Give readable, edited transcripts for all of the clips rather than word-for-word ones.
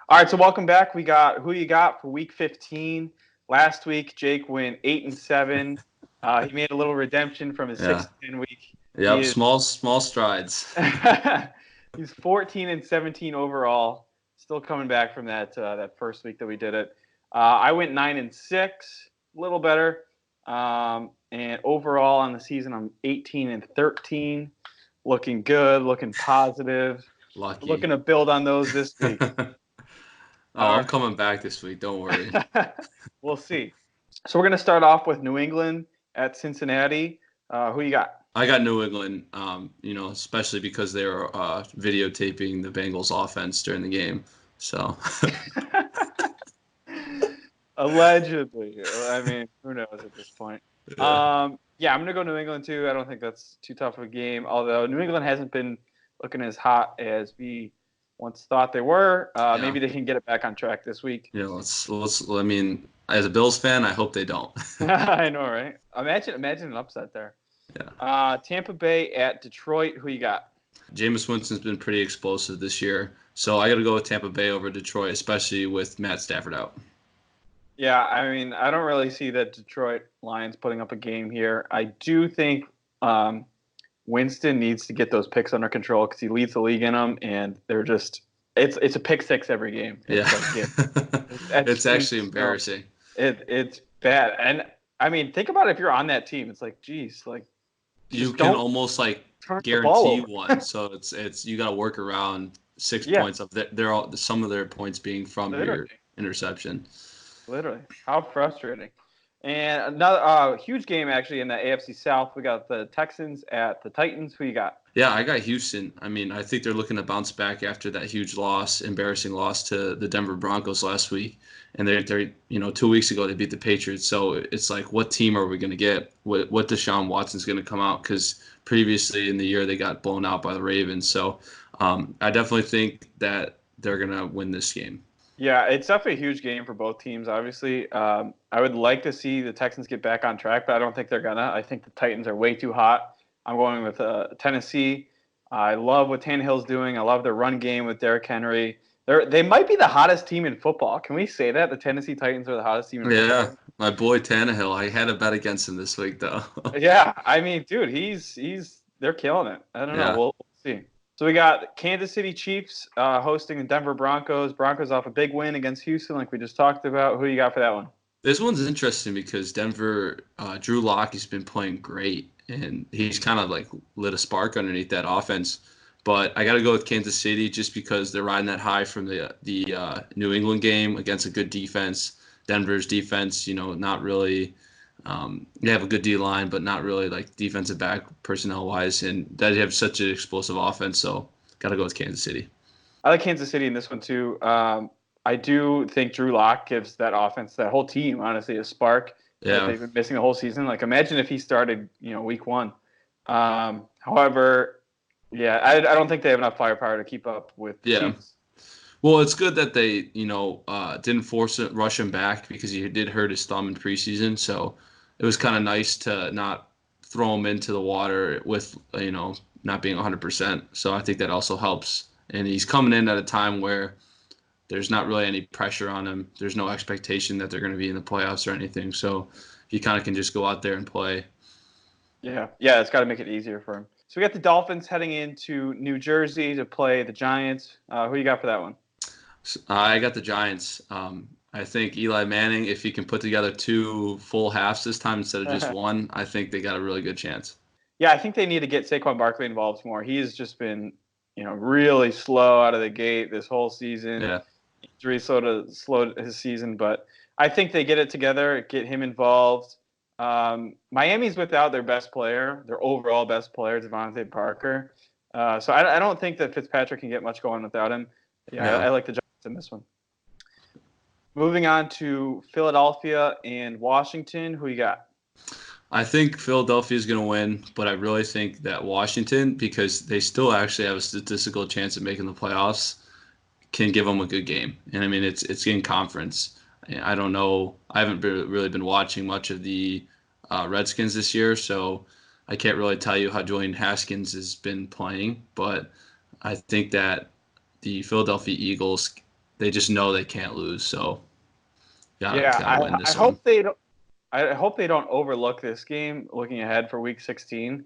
All right, so welcome back. We got who you got for week 15. Last week, Jake went 8-7. He made a little redemption from his Yeah. 6-10 week. He Yep. is Small strides. he's 14-17 overall. Still coming back from that first week that we did it. I went 9-6, a little better. And overall on the season, I'm 18-13. Looking good, looking positive. Looking Lucky. to build on those this week. Oh, All I'm coming back this week. Don't worry. right. We'll see. So we're going to start off with New England at Cincinnati. Who you got? I got New England. Especially because they were videotaping the Bengals offense during the game. So Allegedly. I mean, who knows at this point. yeah, Yeah, I'm going to go New England too. I don't think that's too tough of a game. Although New England hasn't been looking as hot as we once thought they were. yeah, Maybe they can get it back on track this week. Let's. I mean, as a Bills fan, I hope they don't. I know, right? Imagine an upset there. Yeah. Tampa Bay at Detroit. Who you got? Jameis Winston's been pretty explosive this year, so I got to go with Tampa Bay over Detroit, especially with Matt Stafford out. Yeah, I mean, I don't really see the Detroit Lions putting up a game here. I do think Winston needs to get those picks under control because he leads the league in them, and they're just it's a pick six every game. Yeah. It's like that It's actually stinks. No, embarrassing. it's bad. And I mean, think about it, if you're on that team. It's like, geez, like You just can don't almost like turn the ball guarantee over. one. So it's you got to work around 6 Yeah, points of they're all some of their points being from your literally. interception. Literally. How frustrating. And another huge game actually in the AFC South. We got the Texans at the Titans. Who you got? Yeah, I got Houston. I mean, I think they're looking to bounce back after that huge loss, embarrassing loss to the Denver Broncos last week. And they're 2 weeks ago they beat the Patriots. So it's like, what team are we going to get? What Deshaun Watson's going to come out? Because previously in the year they got blown out by the Ravens. So I definitely think that they're going to win this game. Yeah, it's definitely a huge game for both teams, obviously. I would like to see the Texans get back on track, but I don't think they're going to. I think the Titans are way too hot. I'm going with Tennessee. I love what Tannehill's doing. I love their run game with Derrick Henry. They might be the hottest team in football. Can we say that? The Tennessee Titans are the hottest team in football? Yeah, my boy Tannehill. I had a bet against him this week though. Yeah, I mean, dude, he's they're killing it. I don't know. Yeah. We'll see. So we got Kansas City Chiefs hosting the Denver Broncos. Broncos off a big win against Houston, like we just talked about. Who you got for that one? This one's interesting because Denver, Drew Lock has been playing great, and he's kind of like lit a spark underneath that offense. But I got to go with Kansas City just because they're riding that high from the New England game against a good defense. Denver's defense, not really. They have a good D line, but not really like defensive back personnel wise, and they have such an explosive offense. So got to go with Kansas City. I like Kansas City in this one too. I do think Drew Lock gives that offense, that whole team, honestly, a spark that Yeah, they've been missing the whole season. Like, imagine if he started, week one. However, yeah, I don't think they have enough firepower to keep up with the yeah. Chiefs. Well, it's good that they, didn't force it, rush him back because he did hurt his thumb in preseason. So it was kind of nice to not throw him into the water with, not being 100%. So I think that also helps. And he's coming in at a time where there's not really any pressure on him. There's no expectation that they're going to be in the playoffs or anything. So he kind of can just go out there and play. Yeah, it's got to make it easier for him. So we got the Dolphins heading into New Jersey to play the Giants. Who you got for that one? I got the Giants. I think Eli Manning, if he can put together two full halves this time instead of just one, I think they got a really good chance. Yeah, I think they need to get Saquon Barkley involved more. He's just been, really slow out of the gate this whole season. Yeah. Injury slowed his season, but I think they get it together, get him involved. Miami's without their best player, their overall best player, Devontae Parker. So I don't think that Fitzpatrick can get much going without him. Yeah, Yeah. I like the Giants in this one. Moving on to Philadelphia and Washington. Who you got? I think Philadelphia is going to win, but I really think that Washington, because they still actually have a statistical chance of making the playoffs, can give them a good game. And I mean, it's in conference. I don't know. I haven't really been watching much of the Redskins this year, so I can't really tell you how Julian Haskins has been playing. But I think that the Philadelphia Eagles they just know they can't lose. So Yeah, gotta win I this one. hope they don't. I hope they don't overlook this game looking ahead for Week 16.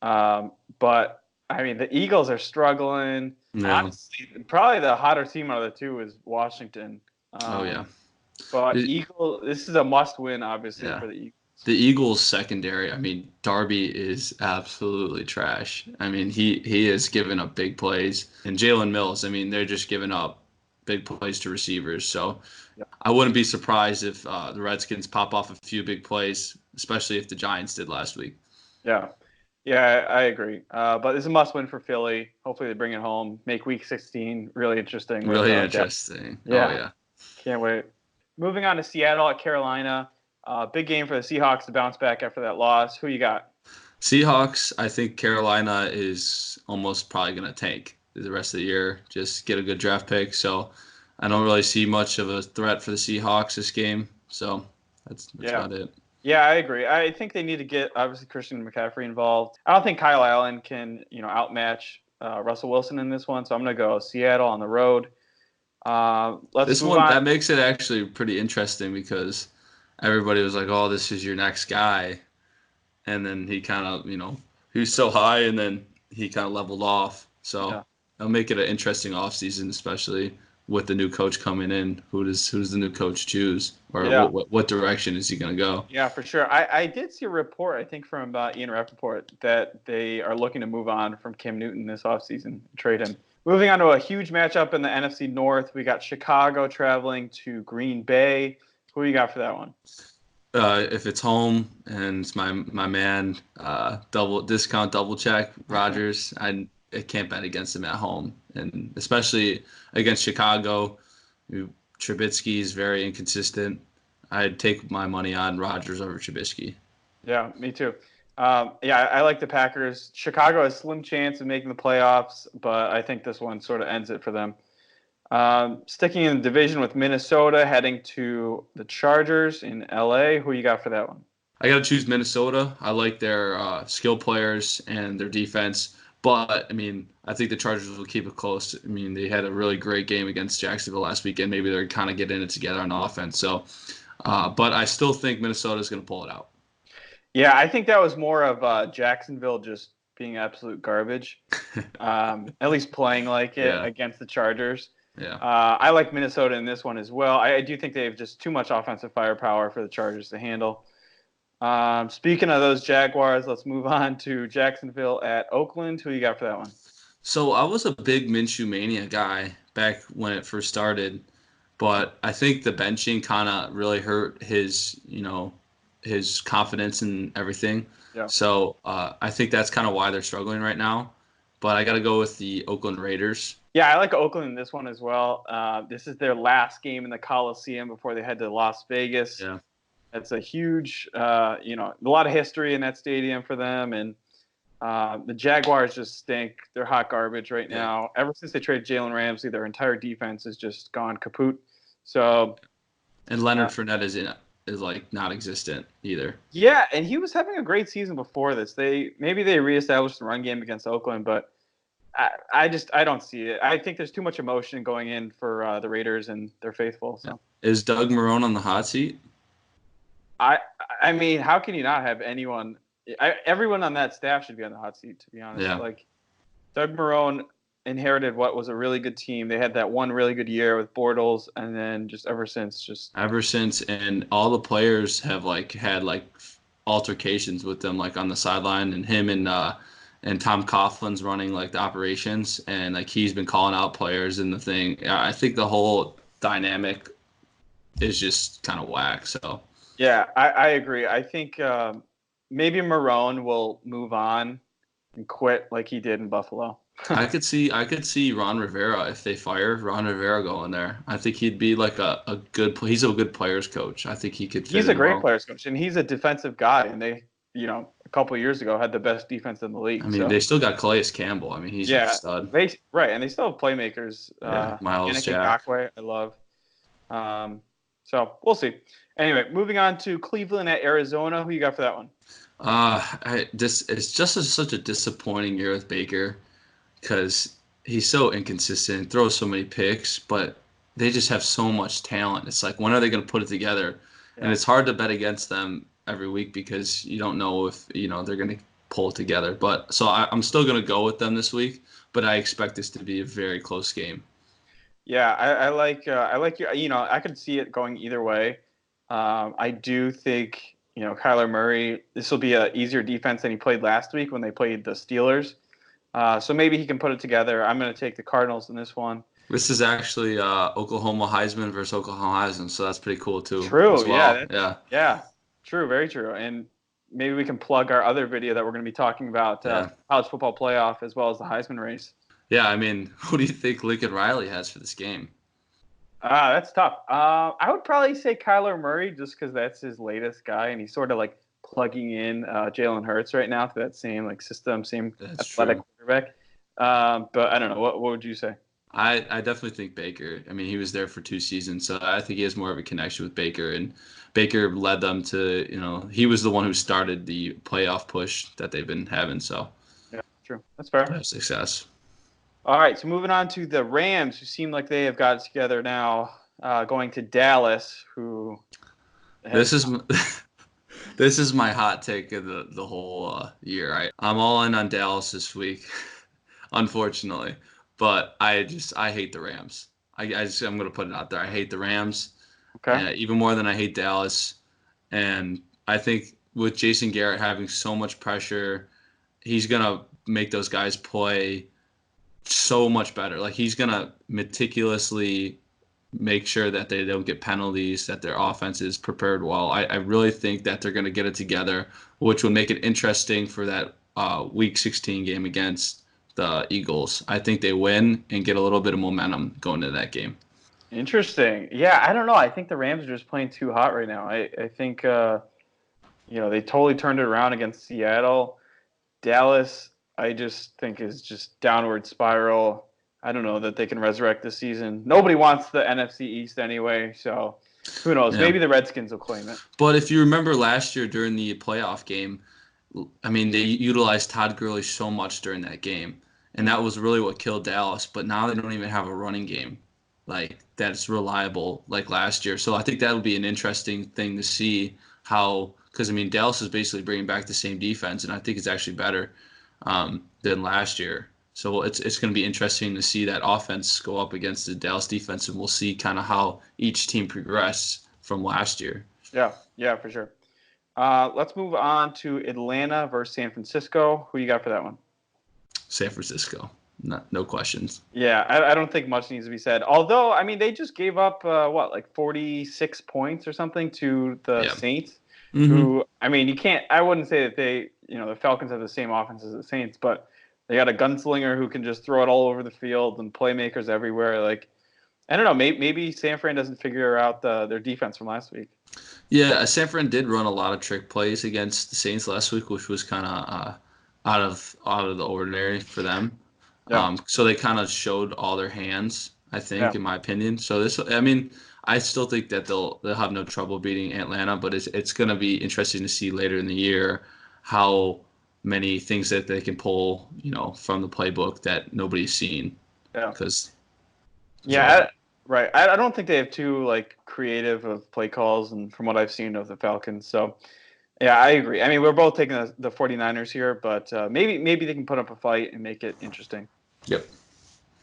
But I mean, the Eagles are struggling. Yeah. Honestly, probably the hotter team out of the two is Washington. Oh yeah. But It- this is a must-win, obviously, yeah. for the Eagles. The Eagles secondary, I mean, Darby is absolutely trash. I mean, he is giving up big plays. And Jalen Mills, I mean, they're just giving up big plays to receivers. So Yeah, I wouldn't be surprised if the Redskins pop off a few big plays, especially if the Giants did last week. yeah, yeah. I agree. But it's a must-win for Philly. Hopefully, they bring it home. Make Week 16 really interesting with Really Jack. interesting. Oh Yeah, yeah. can't wait. Moving on to Seattle at Carolina. Big game for the Seahawks to bounce back after that loss. Who you got? Seahawks, I think Carolina is almost probably going to tank the rest of the year, just get a good draft pick. So I don't really see much of a threat for the Seahawks this game. So that's Yeah. about it. Yeah, I agree. I think they need to get obviously Christian McCaffrey involved. I don't think Kyle Allen can, outmatch Russell Wilson in this one, so I'm going to go Seattle on the road. Let's This move one on. that makes it actually pretty interesting because everybody was like, "Oh, this is your next guy," and then he kind of, he was so high, and then he kind of leveled off. So Yeah, it'll make it an interesting offseason, especially with the new coach coming in. Who's the new coach choose, or yeah, what direction is he gonna go? yeah, for sure. I did see a report, I think from Ian Rappaport, that they are looking to move on from Cam Newton this offseason, trade him. Moving on to a huge matchup in the NFC North, we got Chicago traveling to Green Bay. Who you got for that one? If it's home and it's my man, double check Rogers, I can't bet against him at home, and especially against Chicago. Trubisky is very inconsistent. I'd take my money on Rogers over Trubisky. Yeah, me too. Yeah, I like the Packers. Chicago has slim chance of making the playoffs, but I think this one sort of ends it for them. Sticking in the division with Minnesota, heading to the Chargers in LA. Who you got for that one? I got to choose Minnesota. I like their skill players and their defense. But, I mean, I think the Chargers will keep it close. I mean, they had a really great game against Jacksonville last weekend. Maybe they're kind of getting it together on offense. So, but I still think Minnesota is going to pull it out. Yeah, I think that was more of Jacksonville just being absolute garbage. At least playing like it Yeah, against the Chargers. yeah. I like Minnesota in this one as well. I do think they have just too much offensive firepower for the Chargers to handle. Speaking of those Jaguars, let's move on to Jacksonville at Oakland. Who you got for that one? So I was a big Minshew mania guy back when it first started, but I think the benching kind of really hurt his confidence and everything. Yeah. So I think that's kind of why they're struggling right now. But I got to go with the Oakland Raiders. Yeah, I like Oakland in this one as well. This is their last game in the Coliseum before they head to Las Vegas. Yeah. It's a huge, a lot of history in that stadium for them. And the Jaguars just stink. They're hot garbage right Yeah. now. Ever since they traded Jalen Ramsey, their entire defense has just gone kaput. So, And uh, Leonard Fournette is like not existent either. yeah, and he was having a great season before this. Maybe they reestablished the run game against Oakland, but I don't see it. I think there's too much emotion going in for the Raiders and their faithful. Yeah. So Is Doug Marone on the hot seat? I I mean, how can you not have anyone? Everyone on that staff should be on the hot seat. To be honest, Yeah. like Doug Marone inherited what was a really good team. They had that one really good year with Bortles, and then just ever since, just Ever since, and all the players have like had like altercations with them, like on the sideline, and him and Tom Coughlin's running like the operations, and like he's been calling out players and the thing. I think the whole dynamic is just kind of whack. So yeah, I agree. I think maybe Marone will move on and quit like he did in Buffalo. I could see Ron Rivera, if they fire Ron Rivera, going there. I think he'd be like he's a good players coach. I think he could fit He's a in great well. players coach, and he's a defensive guy. And they, a couple of years ago had the best defense in the I league. mean, So they still got Calais Campbell. I mean, he's a yeah, stud. and they still have playmakers. Yeah, Miles Yannick Jack. Ngakoue, I love. So we'll see. Anyway, moving on to Cleveland at Arizona. Who you got for that one? It's just such a disappointing year with Baker because he's so inconsistent, throws so many picks, but they just have so much talent. It's like, when are they going to put it together? And Yeah. it's hard to bet against them every week because you don't know if, they're going to pull it together. But so I'm still going to go with them this week, but I expect this to be a very close game. Yeah, I like you. I could see it going either way. I do think Kyler Murray. This will be a easier defense than he played last week when they played the Steelers. So maybe he can put it together. I'm going to take the Cardinals in this one. This is actually Oklahoma Heisman versus Oklahoma Heisman, so that's pretty cool too as True. Yeah. well. Yeah, Yeah. True. Very true. And maybe we can plug our other video that we're going to be talking about yeah, college football playoff as well as the Heisman race. yeah. I mean, who do you think Lincoln Riley has for this game? That's tough. I would probably say Kyler Murray just because that's his latest guy, and he's sort of like plugging in Jalen Hurts right now to that same like system, same That's athletic true. quarterback. But I don't know. What would you say? I definitely think Baker. I mean, he was there for 2 seasons, so I think he has more of a connection with Baker, and Baker led them to, he was the one who started the playoff push that they've been having, so Yeah, true. That's fair. have success. All right, so moving on to the Rams, who seem like they have got it together now, going to Dallas, who This has is this is my hot take of the whole year. I'm all in on Dallas this week, unfortunately, but I hate the Rams. I'm gonna put it out there. I hate the Rams, okay. even more than I hate Dallas. And I think with Jason Garrett having so much pressure, he's gonna make those guys play so much better. Like, he's gonna meticulously make sure that they don't get penalties, that their offense is prepared well. I really think that they're gonna get it together, which will make it interesting for that Week 16 game against the Eagles. I think they win and get a little bit of momentum going into that game. Interesting. Yeah, I don't know. I think the Rams are just playing too hot right now. I think they totally turned it around against Seattle. Dallas, I just think is just downward spiral. I don't know that they can resurrect this season. Nobody wants the NFC East anyway, so who knows? Yeah. Maybe the Redskins will claim it. But if you remember last year during the playoff game, I mean, they utilized Todd Gurley so much during that game, and that was really what killed Dallas. But now they don't even have a running game like that's reliable like last year. So I think that would be an interesting thing to see how, because I mean, Dallas is basically bringing back the same defense, and I think it's actually better than last year. So it's going to be interesting to see that offense go up against the Dallas defense, and we'll see kind of how each team progress from last year. Yeah, for sure. Let's move on to Atlanta versus San Francisco. Who you got for that one? San Francisco, no questions. Yeah, I don't think much needs to be said. Although, I mean, they just gave up like 46 points or something to the Yeah. Saints. Mm-hmm. Who, I mean, you can't. I wouldn't say that the Falcons have the same offense as the Saints, but they got a gunslinger who can just throw it all over the field and playmakers everywhere. Like, I don't know. Maybe San Fran doesn't figure out their defense from last week. Yeah, San Fran did run a lot of trick plays against the Saints last week, which was kind of out of the ordinary for them. Yeah, So they kind of showed all their hands, I yeah, think, in my opinion. So I mean, I still think that they'll have no trouble beating Atlanta, but it's going to be interesting to see later in the year how many things that they can pull, from the playbook that nobody's seen. yeah. Because so Yeah, right. I don't think they have too like creative of play calls, and from what I've seen of the Falcons. So yeah, I agree. I mean, we're both taking the 49ers here, but maybe they can put up a fight and make it interesting. yep,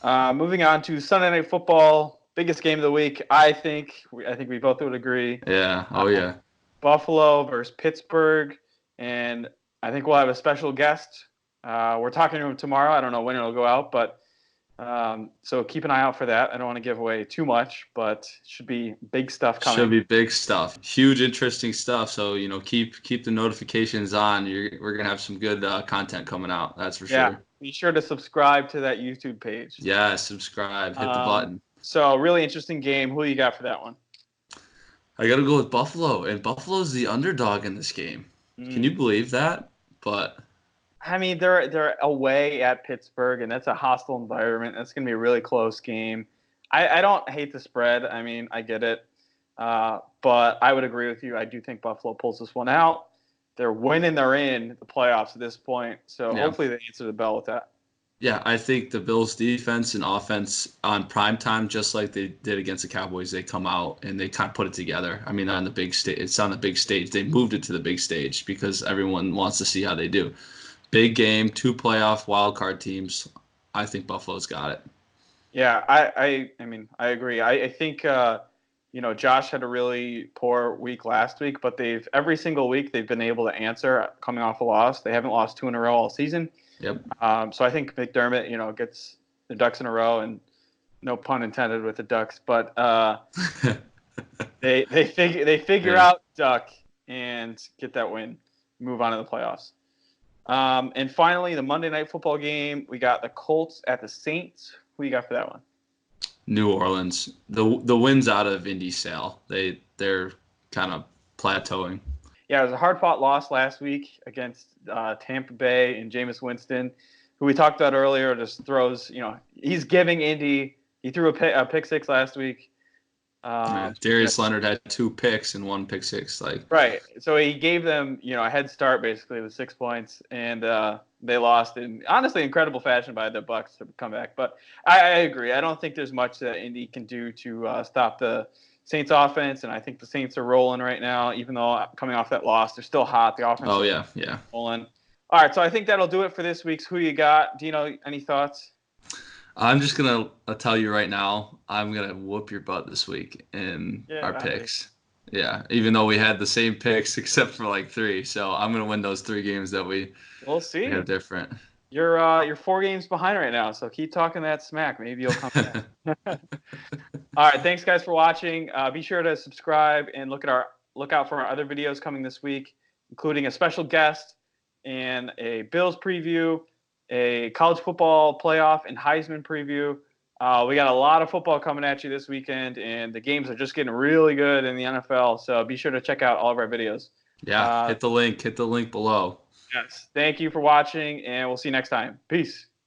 Moving on to Sunday Night Football, biggest game of the week. I think we both would agree. yeah, oh Um, yeah. Buffalo versus Pittsburgh, and I think we'll have a special guest. We're talking to him tomorrow. I don't know when it'll go out, but so keep an eye out for that. I don't want to give away too much, but it should be big stuff Should coming. be big stuff, huge, interesting stuff. So keep the notifications on. We're gonna have some good content coming out. That's for Yeah, sure. be sure to subscribe to that YouTube page. Yeah, subscribe, hit the button. So really interesting game. Who you got for that one? I gotta go with Buffalo, and Buffalo's the underdog in this game. Can you Mm. believe that? But I mean, they're away at Pittsburgh, and that's a hostile environment. That's going to be a really close game. I don't hate the spread. I mean, I get it, but I would agree with you. I do think Buffalo pulls this one out. They're winning. They're in the playoffs at this point, so yeah, hopefully they answer the bell with that. Yeah, I think the Bills defense and offense on prime time, just like they did against the Cowboys, they come out and they kind of put it together. I mean, on the big stage, it's on the big stage. They moved it to the big stage because everyone wants to see how they do. Big game, two playoff wild card teams. I think Buffalo's got it. Yeah, I mean, I agree. I think Josh had a really poor week last week, but they've every single week they've been able to answer coming off a loss. They haven't lost two in a row all season. Yep. So I think McDermott, gets the ducks in a row, and no pun intended with the ducks, but they figure Yeah. out duck and get that win, move on to the playoffs. And finally, the Monday Night Football game, we got the Colts at the Saints. Who you got for that one? New Orleans. The wins out of Indy Sale. They're kind of plateauing. Yeah, it was a hard-fought loss last week against Tampa Bay and Jameis Winston, who we talked about earlier. Just throws, he's giving Indy. He threw a pick six last week. Yeah. Darius Leonard had two picks and one pick six. Like Right. So he gave them, a head start basically with 6 points, and they lost in honestly incredible fashion by the Bucks to come back. But I agree. I don't think there's much that Indy can do to stop the Saints offense, and I think the Saints are rolling right now. Even though coming off that loss, they're still hot. The offense. oh is yeah. rolling. All right. So I think that'll do it for this week's Who You Got. Dino, any thoughts? I'm just gonna tell you right now, I'm gonna whoop your butt this week in Yeah, our picks. Yeah, even though we had the same picks except for like three, so I'm gonna win those three games that we we'll see. have different. You're 4 games behind right now, so keep talking that smack. Maybe you'll come back. All right, thanks guys for watching. Be sure to subscribe and look out for our other videos coming this week, including a special guest and a Bills preview, a college football playoff and Heisman preview. We got a lot of football coming at you this weekend, and the games are just getting really good in the NFL. So be sure to check out all of our videos. Yeah, hit the link below. Yes. Thank you for watching, and we'll see you next time. Peace.